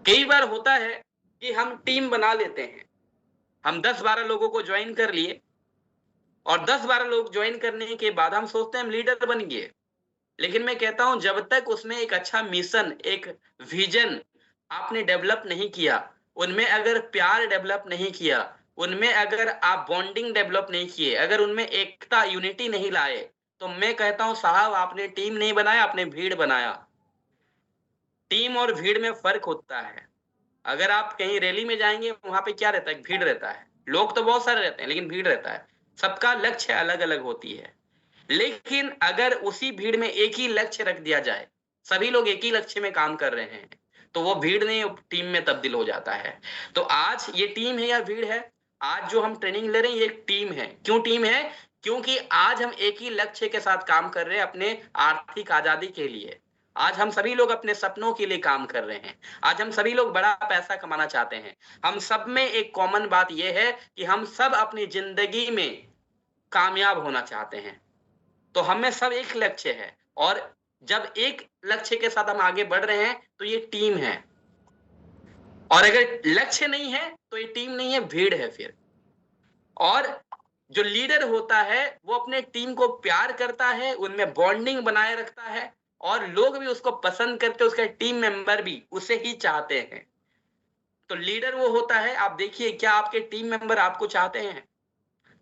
कई बार होता है कि हम टीम बना लेते हैं। हम 10-12 लोगों को जॉइन कर लिए और 10-12 लोग जॉइन करने के बाद हम सोचते हैं हम लीडर बन गए। लेकिन मैं कहता हूँ जब तक उसमें एक अच्छा मिशन, एक विज़न आपने डेवलप नहीं किया, उनमें अगर प्यार डेवलप नहीं किया, उनमें अगर आप बॉन्डिंग डेवलप नहीं किए, अगर उनमें एकता, यूनिटी नहीं लाए, तो मैं कहता हूँ साहब आपने टीम नहीं बनाया, आपने भीड़ बनाया। टीम और भीड़ में फ़र्क होता है। अगर आप कहीं रैली में जाएँगे, वहाँ पे क्या रहता है? भीड़ रहता है। लोग तो बहुत सारे रहते हैं, लेकिन भीड़ रहता है। सबका लक्ष्य अलग-अलग होती है। लेकिन अगर उसी भीड़ में एक ही लक्ष्य रख दिया जाए, सभी लोग एक ही लक्ष्य में काम कर रहे हैं, तो वो भीड़ नहीं टीम में तब्दील हो जाता है। तो आज ये टीम है या भीड़ है? आज जो हम ट्रेनिंग ले रहे हैं ये एक टीम है। क्यों टीम है? क्योंकि आज हम एक ही लक्ष्य के साथ काम कर रहे हैं अपने आर्थिक आज़ादी के लिए। आज हम सभी लोग अपने सपनों के लिए काम कर रहे हैं। आज हम सभी लोग बड़ा पैसा कमाना चाहते हैं। हम सब में एक कॉमन बात ये है कि हम सब अपनी ज़िंदगी में कामयाब होना चाहते हैं। तो हमें सब एक लक्ष्य है और जब एक लक्ष्य के साथ हम आगे बढ़ रहे हैं, तो ये टीम है और अगर लक्ष्य नहीं है, तो ये टीम नहीं है, भीड़ है फिर। और जो लीडर होता है, वो अपने टीम को प्यार करता है, उनमें बॉन्डिंग बनाए रखता है और लोग भी उसको पसंद करते हैं, उसके टीम मेंबर भी उसे ही चाहते हैं। तो लीडर वो होता है, आप देखिए क्या आपके टीम मेंबर आपको चाहते हैं?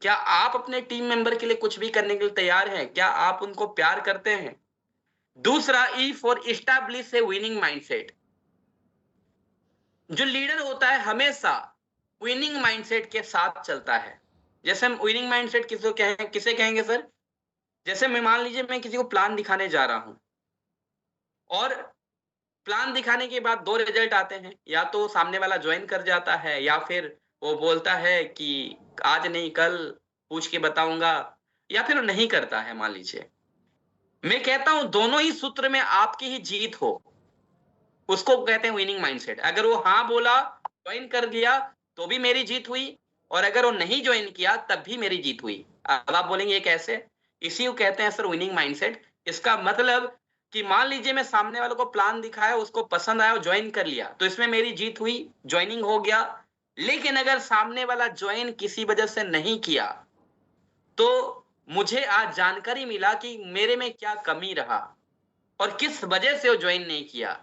क्या आप अपने टीम मेंबर के लिए कुछ भी करने के लिए तैयार हैं? क्या आप उनको प्यार करते हैं? दूसरा E for establish A winning mindset. जो लीडर होता है हमेशा विनिंग माइंडसेट के साथ चलता है। जैसे हम विनिंग माइंडसेट किसे कहेंगे सर? जैसे मैं मान लीजिए मैं किसी को प्लान दिखाने जा रहा हूँ और प्लान दिखाने के बाद 2 रिजल्ट आते हैं। या तो सामने वाला जॉइन कर जाता है या फिर वो बोलता है कि आज नहीं कल पूछ के बताऊँगा या फिर वो नहीं करता है मान लीजिए। मैं कहता हूँ दोनों ही सूत्र में आपकी ही जीत हो। उसको कहते हैं विनिंग माइंडसेट। अगर वो हाँ बोला, जॉइन कर दिया, तो भी मेरी जीत हुई और अगर वो नहीं जॉइन किया, तब भी मेरी जीत हुई। अब आप बोलेंगे ये कैसे? इसी को कहते हैं सर विनिंग माइंडसेट। इसका मतलब कि मान लीजिए मैं सामने वाले को प्लान दिखाया, उसको पसंद आया, वो जॉइन कर लिया, तो इसमें मेरी जीत हुई, जॉइनिंग हो गया। लेकिन अगर सामने वाला जॉइन किसी वजह से नहीं किया, तो मुझे आज जानकारी मिला कि मेरे में क्या कमी रहा और किस वजह से वो जॉइन नहीं किया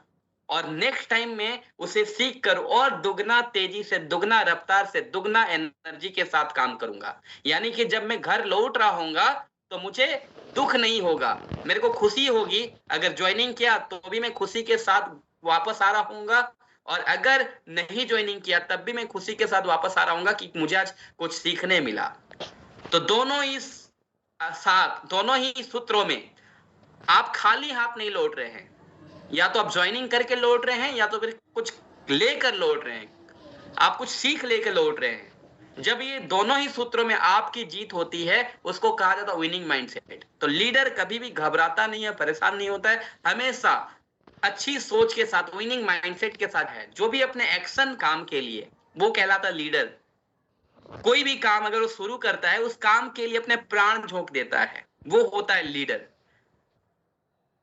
और नेक्स्ट टाइम में उसे सीख कर और दुगना तेजी से, दुगना रफ्तार से, दुगना एनर्जी के साथ काम करूँगा। यानी कि जब मैं घर लौट रहा होऊँगा, तो मुझे दुःख नहीं होगा, मेरे को खुशी होगी। अगर जॉइनिंग किया तो भी मैं खुशी के साथ वापस आ रहा होऊँगा और अगर नहीं जॉइनिंग किया तब भी मैं खुशी के साथ वापस आ रहा होऊँगा कि मुझे आज कुछ सीखने मिला। तो दोनों ही सूत्रों में आप खाली हाथ नहीं लौट रहे हैं। या तो आप जॉइनिंग करके लौट रहे हैं या तो फिर कुछ लेकर लौट रहे हैं। आप कुछ सीख लेकर लौट रहे हैं। जब ये दोनों ही सूत्रों में आपकी जीत होती है, उसको कहा जाता है विनिंग माइंडसेट। तो लीडर कभी भी घबराता नहीं है, परेशान नहीं होता है, हमेशा अच्छी सोच के साथ, विनिंग माइंडसेट के साथ है। जो भी अपने एक्शन काम के लिए, वो कहलाता है लीडर। कोई भी काम अगर वो शुरू करता है, उस काम के लिए अपने प्राण झोंक देता है, वो होता है लीडर।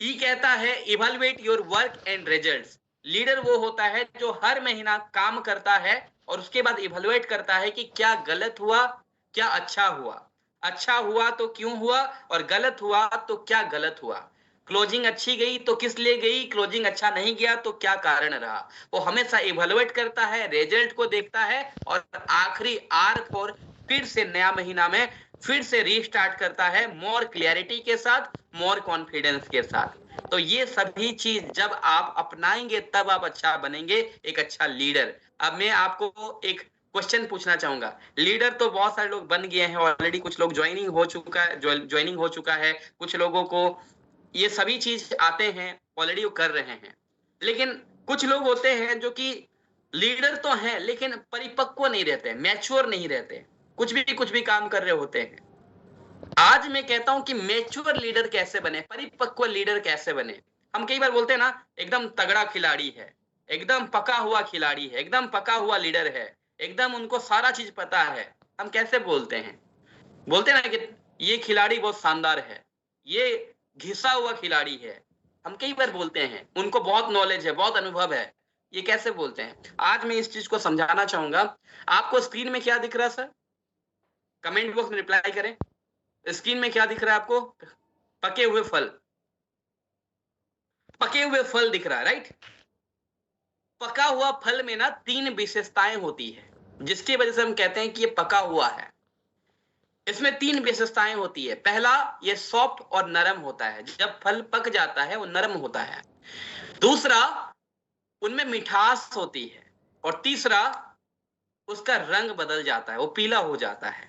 ई कहता है evaluate your work and results. Leader वो होता है जो हर महीना काम करता है और उसके बाद इवैल्यूएट करता है कि क्या गलत हुआ, क्या अच्छा हुआ। अच्छा हुआ तो क्यों हुआ और गलत हुआ तो क्या गलत हुआ। क्लोजिंग अच्छी गई तो किस लिए गई, क्लोजिंग अच्छा नहीं गया तो क्या कारण रहा। वो हमेशा इवैल्यूएट करता है, रिजल्ट को देखता है और आखिरी आर फॉर फिर से नया महीना में फिर से रीस्टार्ट करता है मोर क्लियरिटी के साथ, मोर कॉन्फिडेंस के साथ। तो ये सभी चीज जब आप अपनाएंगे तब आप अच्छा बनेंगे, एक अच्छा लीडर। अब मैं आपको एक क्वेश्चन पूछना चाहूंगा। लीडर तो बहुत सारे लोग बन गए हैं ऑलरेडी, कुछ लोग ज्वाइनिंग हो चुका है, कुछ लोगों को ये सभी चीज आते हैं, ऑलरेडी वो कर रहे हैं। लेकिन कुछ लोग होते हैं जो कि लीडर तो हैं लेकिन परिपक्व नहीं रहते, मैच्योर नहीं रहते, कुछ भी काम कर रहे होते हैं। आज मैं कहता हूं कि मैच्योर लीडर कैसे बने, परिपक्व लीडर कैसे बने। हम कई बार बोलते हैं ना एकदम तगड़ा खिलाड़ी है, एकदम पका हुआ खिलाड़ी है, एकदम पका हुआ लीडर है, एकदम उनको सारा चीज पता है। हम कैसे बोलते हैं? बोलते हैं ना कि ये खिलाड़ी बहुत शानदार है, ये घिसा हुआ खिलाड़ी है। हम कई बार बोलते हैं उनको बहुत नॉलेज है, बहुत अनुभव है। ये कैसे बोलते हैं? आज मैं इस चीज को समझाना चाहूंगा। आपको स्क्रीन में क्या दिख रहा है सर? कमेंट बॉक्स में रिप्लाई करें। स्क्रीन में क्या दिख रहा है आपको? पके हुए फल, पके हुए फल दिख रहा है, राइट? पका हुआ फल में ना 3 विशेषताएं होती है, जिसकी वजह से हम कहते हैं कि ये पका हुआ है। इसमें 3 विशेषताएं होती है। पहला, ये सॉफ्ट और नरम होता है। जब फल पक जाता है वो नरम होता है। दूसरा, उनमें मिठास होती है। और तीसरा, उसका रंग बदल जाता है, वो पीला हो जाता है।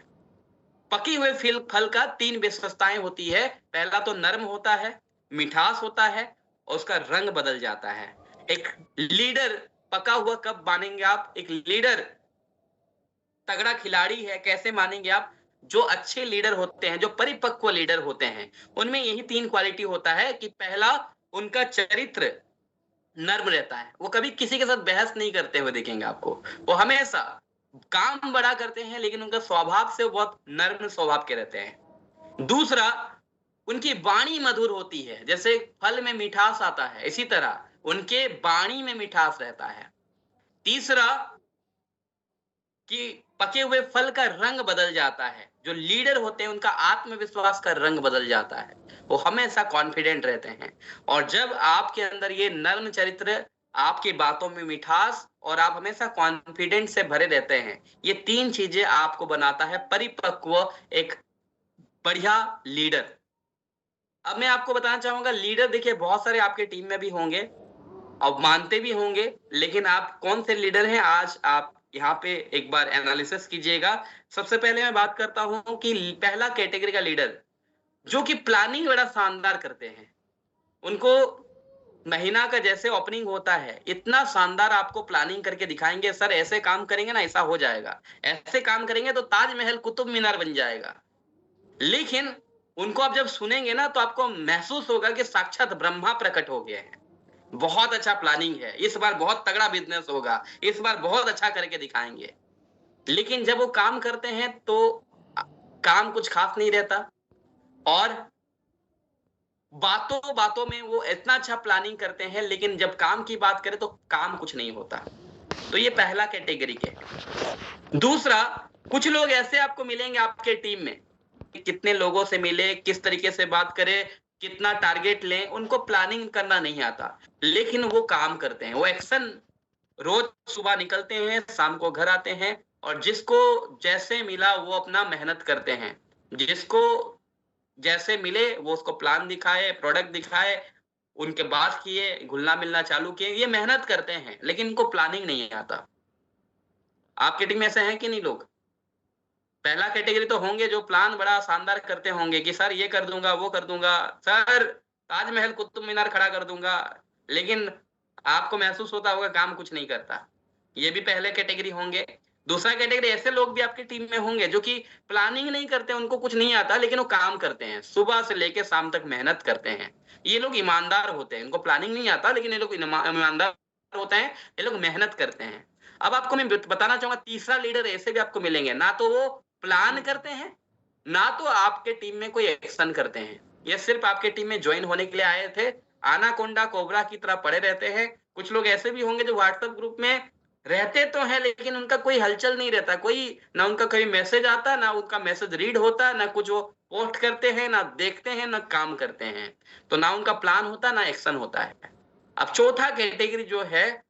पके हुए फल का 3 विशेषताएं होती है। पहला तो नरम होता है, मिठास होता है और उसका रंग बदल जाता है। एक लीडर पका हुआ कब मानेंगे आप? एक लीडर तगड़ा खिलाड़ी है कैसे मानेंगे आप? जो अच्छे लीडर होते हैं, जो परिपक्व लीडर होते हैं, उनमें यही 3 क्वालिटी होता है कि पहला, उनका चरित्र नर्म रहता है। वो कभी किसी के साथ बहस नहीं करते हुए दिखेंगे आपको। वो हमेशा काम बड़ा करते हैं, लेकिन उनका स्वभाव से वो बहुत नर्म स्वभाव के रहते हैं। दूसरा, उनकी वाणी मधुर होती है। जैसे फल में मिठास आता है, इसी तरह उनके वाणी में मिठास रहता है। तीसरा, कि पके हुए फल का रंग बदल जाता है। जो लीडर होते हैं उनका आत्मविश्वास का रंग बदल जाता है। वो हमेशा कॉन्फिडेंट रहते हैं। और जब आपके अंदर ये नर्म चरित्र, आपकी बातों में मिठास और आप हमेशा कॉन्फिडेंट से भरे रहते हैं, ये 3 चीजें आपको बनाता है परिपक्व, एक बढ़िया लीडर। अब मैं आपको बताना चाहूंगा, लीडर देखिए बहुत सारे आपके टीम में भी होंगे, अब मानते भी होंगे, लेकिन आप कौन से लीडर हैं आज आप यहाँ पे एक बार एनालिसिस कीजिएगा। सबसे पहले मैं बात करता हूं कि पहला कैटेगरी का लीडर, जो कि प्लानिंग बड़ा शानदार करते हैं। उनको महीना का जैसे ओपनिंग होता है, इतना शानदार आपको प्लानिंग करके दिखाएंगे, सर ऐसे काम करेंगे ना ऐसा हो जाएगा, ऐसे काम करेंगे तो ताजमहल कुतुब मीनार बन जाएगा। लेकिन उनको आप जब सुनेंगे ना तो आपको महसूस होगा कि साक्षात ब्रह्मा प्रकट हो गए हैं। बहुत अच्छा प्लानिंग है, इस बार बहुत तगड़ा बिजनेस होगा, इस बार बहुत अच्छा करके दिखाएंगे। लेकिन जब वो काम करते हैं तो काम कुछ खास नहीं रहता। और बातों बातों में वो इतना अच्छा प्लानिंग करते हैं, लेकिन जब काम की बात करें तो काम कुछ नहीं होता। तो ये पहला कैटेगरी के। दूसरा, कुछ लोग ऐसे आपको मिलेंगे आपके टीम में, कितने लोगों से मिले, किस तरीके से बात करें, कितना टारगेट लें, उनको प्लानिंग करना नहीं आता, लेकिन वो काम करते हैं। वो एक्शन, रोज सुबह निकलते हैं, शाम को घर आते हैं, और जिसको जैसे मिला वो अपना मेहनत करते हैं। जिसको जैसे मिले वो उसको प्लान दिखाए, प्रोडक्ट दिखाए, उनके बात किए, घुलना मिलना चालू किए। ये मेहनत करते हैं, लेकिन इनको प्लानिंग नहीं आता। आपकी टीम में ऐसे हैं कि नहीं लोग? पहला कैटेगरी तो होंगे जो प्लान बड़ा शानदार करते होंगे कि सर ये कर दूंगा, वो कर दूंगा, सर ताजमहल कुतुब मीनार खड़ा कर दूंगा, लेकिन आपको महसूस होता होगा काम कुछ नहीं करता। ये भी पहले कैटेगरी होंगे। दूसरा कैटेगरी, ऐसे लोग भी आपकी टीम में होंगे जो कि प्लानिंग नहीं करते, उनको कुछ नहीं आता, लेकिन वो काम करते हैं, सुबह से लेके शाम तक मेहनत करते हैं। ये लोग ईमानदार होते हैं, इनको प्लानिंग नहीं आता, लेकिन ये लोग ईमानदार होते हैं, ये लोग मेहनत करते हैं। अब आपको मैं बताना चाहूंगा, तीसरा लीडर ऐसे भी आपको मिलेंगे, ना तो वो प्लान करते हैं, ना तो आपके टीम में कोई एक्शन करते हैं। ये सिर्फ आपके टीम में ज्वाइन होने के लिए आए थे, आनाकोंडा कोबरा की तरह पड़े रहते हैं। कुछ लोग ऐसे भी होंगे जो व्हाट्सएप ग्रुप में रहते तो हैं, लेकिन उनका कोई हलचल नहीं रहता, कोई ना उनका कभी मैसेज आता, ना उनका मैसेज रीड होता, ना कुछ वो पोस्ट करते हैं, ना देखते हैं, ना काम करते हैं। तो ना उनका प्लान होता, ना एक्शन होता है। अब चौथा कैटेगरी जो है,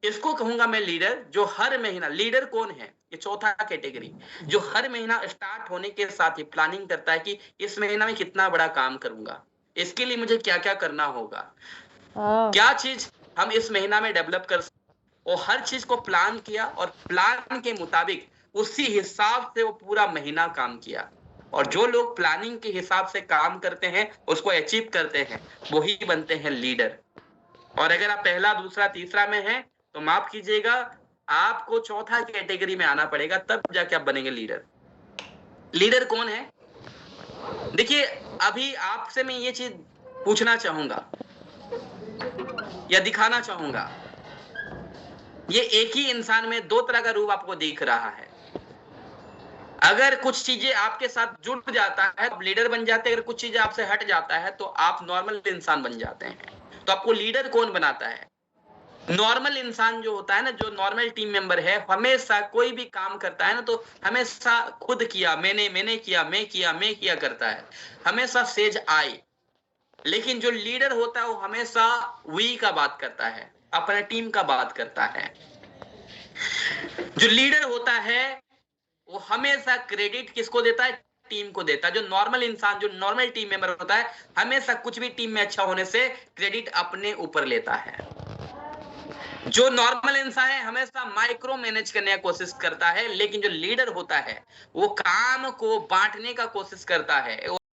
इसको कहूंगा मैं लीडर, जो हर महीना, लीडर कौन है? ये चौथा कैटेगरी, जो हर महीना स्टार्ट होने के साथ ही प्लानिंग करता है कि इस महीना में कितना बड़ा काम करूंगा, इसके लिए मुझे क्या क्या करना होगा, क्या चीज हम इस महीना में डेवलप कर सकते। और हर चीज को प्लान किया और प्लान के मुताबिक उसी हिसाब से वो पूरा महीना काम किया। और जो लोग प्लानिंग के हिसाब से काम करते हैं, उसको अचीव करते हैं, वही बनते हैं लीडर। और अगर आप पहला, दूसरा, तीसरा में हैं, तो माफ कीजिएगा, आपको चौथा कैटेगरी में आना पड़ेगा, तब जाके आप बनेंगे लीडर। लीडर कौन है? देखिए, अभी आपसे मैं ये चीज पूछना चाहूंगा या दिखाना चाहूंगा, ये एक ही इंसान में 2 तरह का रूप आपको दिख रहा है। अगर कुछ चीजें आपके साथ जुड़ जाता है, आप लीडर बन जाते हैं। अगर कुछ चीजें आपसे हट जाता है तो आप नॉर्मल इंसान बन जाते हैं। तो आपको लीडर कौन बनाता है? नॉर्मल इंसान जो होता है ना, जो नॉर्मल टीम मेंबर है, हमेशा कोई भी काम करता है ना तो हमेशा खुद किया, मैंने किया, मैं किया करता है, हमेशा सेज आई। लेकिन जो लीडर होता है वो हमेशा वी का बात करता है, अपने टीम का बात करता है। जो लीडर होता है वो हमेशा क्रेडिट किसको देता है? टीम को देता है। जो नॉर्मल इंसान, जो नॉर्मल टीम मेंबर होता है, हमेशा कुछ भी टीम में अच्छा होने से क्रेडिट अपने ऊपर लेता है। जो नॉर्मल इंसान है हमेशा माइक्रो मैनेज करने की कोशिश करता है, लेकिन जो लीडर होता है वो काम को बांटने का कोशिश करता है।